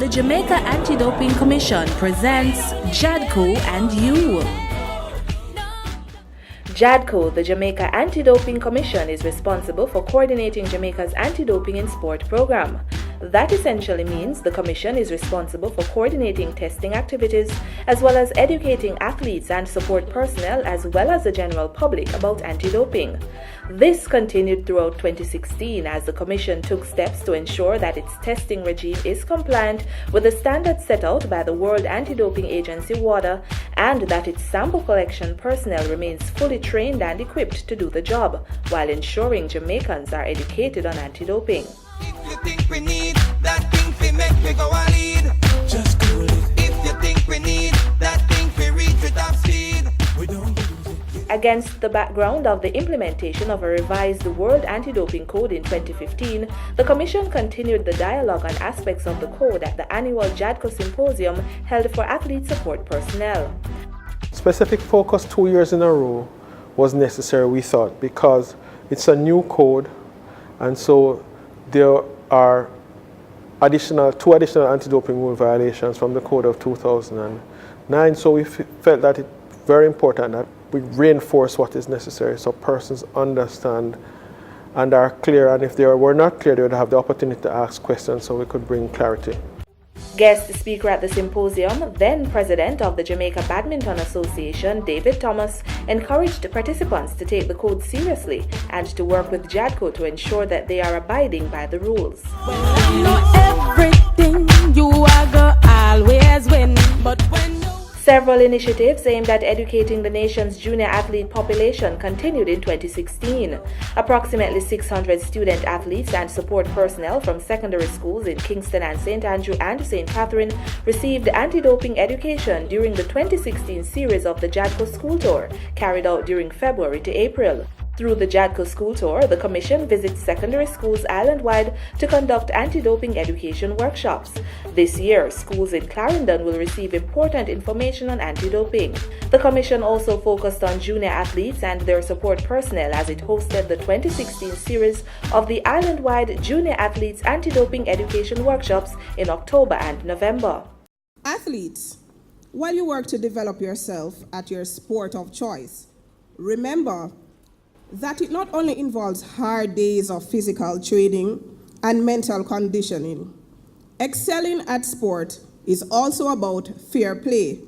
The Jamaica Anti-Doping Commission presents JADCO and You. JADCO, the Jamaica Anti-Doping Commission, is responsible for coordinating Jamaica's anti-doping in sport program. That essentially means the Commission is responsible for coordinating testing activities as well as educating athletes and support personnel as well as the general public about anti-doping. This continued throughout 2016 as the Commission took steps to ensure that its testing regime is compliant with the standards set out by the World Anti-Doping Agency WADA and that its sample collection personnel remains fully trained and equipped to do the job while ensuring Jamaicans are educated on anti-doping. If you think we need that thing to make we go a lead, just cool it. If you think we need that thing to reach with top speed, we don't use it. Against the background of the implementation of a revised World Anti-Doping Code in 2015, the Commission continued the dialogue on aspects of the code at the annual JADCO Symposium held for athlete support personnel. Specific focus 2 years in a row was necessary, we thought, because it's a new code, and so there are two additional anti-doping rule violations from the code of 2009. So we felt that it's very important that we reinforce what is necessary so persons understand and are clear. And if they were not clear, they would have the opportunity to ask questions so we could bring clarity. Guest speaker at the symposium, then president of the Jamaica Badminton Association, David Thomas, encouraged participants to take the code seriously and to work with JADCO to ensure that they are abiding by the rules. Well, I know everything, you are gonna always win, but when you... Several initiatives aimed at educating the nation's junior athlete population continued in 2016. Approximately 600 student athletes and support personnel from secondary schools in Kingston and St. Andrew and St. Catherine received anti-doping education during the 2016 series of the JADCO School Tour, carried out during February to April. Through the JADCO School Tour, the Commission visits secondary schools island-wide to conduct anti-doping education workshops. This year, schools in Clarendon will receive important information on anti-doping. The Commission also focused on junior athletes and their support personnel as it hosted the 2016 series of the island-wide Junior Athletes Anti-Doping Education Workshops in October and November. Athletes, while you work to develop yourself at your sport of choice, remember that it not only involves hard days of physical training and mental conditioning. Excelling at sport is also about fair play.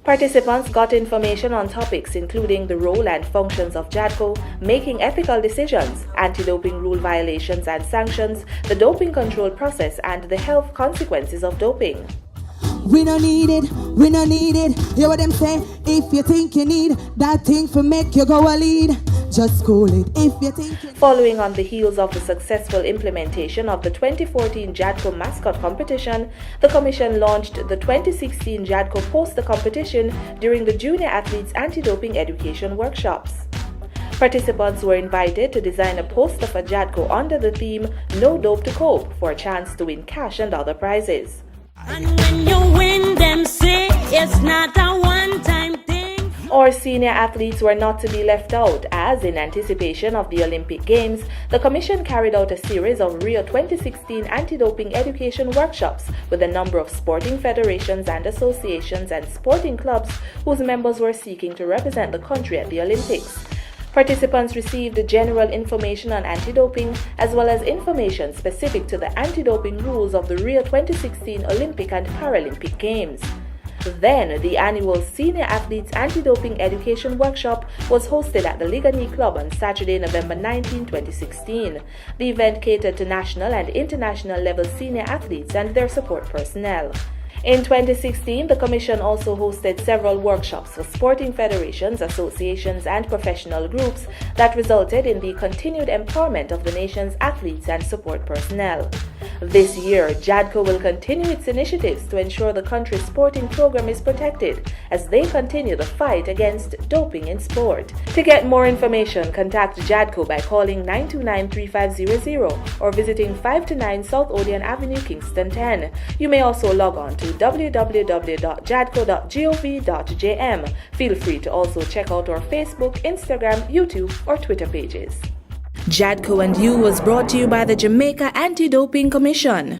Participants got information on topics including the role and functions of JADCO, making ethical decisions, anti-doping rule violations and sanctions, the doping control process, and the health consequences of doping. We don't need it, we don't need it. Hear what them say? If you think you need that thing for make you go a lead, just call it. If you think you... Following on the heels of the successful implementation of the 2014 JADCO mascot competition, the Commission launched the 2016 JADCO poster competition during the Junior Athletes Anti-Doping Education Workshops. Participants were invited to design a poster for JADCO under the theme No Dope to Cope for a chance to win cash and other prizes. And when you win, them say it's not a one-time thing. Our senior athletes were not to be left out as, in anticipation of the Olympic Games, the Commission carried out a series of Rio 2016 anti-doping education workshops with a number of sporting federations and associations and sporting clubs whose members were seeking to represent the country at the Olympics. Participants received general information on anti-doping as well as information specific to the anti-doping rules of the Rio 2016 Olympic and Paralympic Games. Then, the annual Senior Athletes Anti-Doping Education Workshop was hosted at the Ligani Club on Saturday, November 19, 2016. The event catered to national and international level senior athletes and their support personnel. In 2016, the Commission also hosted several workshops for sporting federations, associations, and professional groups that resulted in the continued empowerment of the nation's athletes and support personnel. This year, JADCO will continue its initiatives to ensure the country's sporting program is protected as they continue the fight against doping in sport. To get more information, contact JADCO by calling 929-3500 or visiting 529 South Odeon Avenue, Kingston 10. You may also log on to www.jadco.gov.jm. Feel free to also check out our Facebook, Instagram, YouTube, or Twitter pages. JADCO and You was brought to you by the Jamaica Anti-Doping Commission.